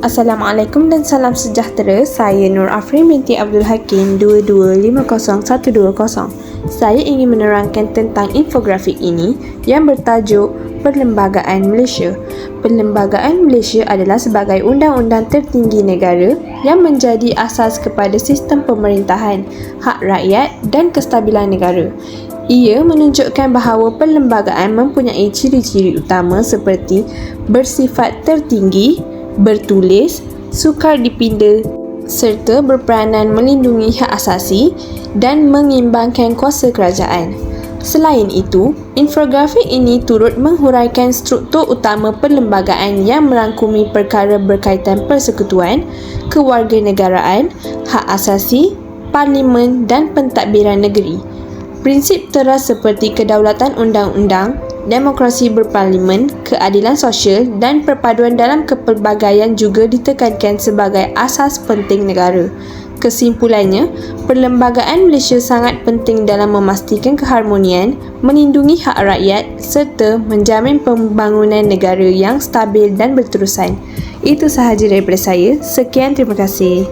Assalamualaikum dan salam sejahtera. Saya Nur Afrin binti Abdul Hakim 22501220. Saya ingin menerangkan tentang infografik ini yang bertajuk Perlembagaan Malaysia. Perlembagaan Malaysia adalah sebagai undang-undang tertinggi negara yang menjadi asas kepada sistem pemerintahan, hak rakyat dan kestabilan negara. Ia menunjukkan bahawa perlembagaan mempunyai ciri-ciri utama seperti bersifat tertinggi, bertulis, sukar dipinda serta berperanan melindungi hak asasi dan mengimbangkan kuasa kerajaan. Selain itu, infografik ini turut menghuraikan struktur utama perlembagaan yang merangkumi perkara berkaitan persekutuan, kewarganegaraan, hak asasi, parlimen dan pentadbiran negeri. Prinsip teras seperti kedaulatan undang-undang, demokrasi berparlimen, keadilan sosial dan perpaduan dalam kepelbagaian juga ditekankan sebagai asas penting negara. Kesimpulannya, perlembagaan Malaysia sangat penting dalam memastikan keharmonian, melindungi hak rakyat serta menjamin pembangunan negara yang stabil dan berterusan. Itu sahaja daripada saya. Sekian, terima kasih.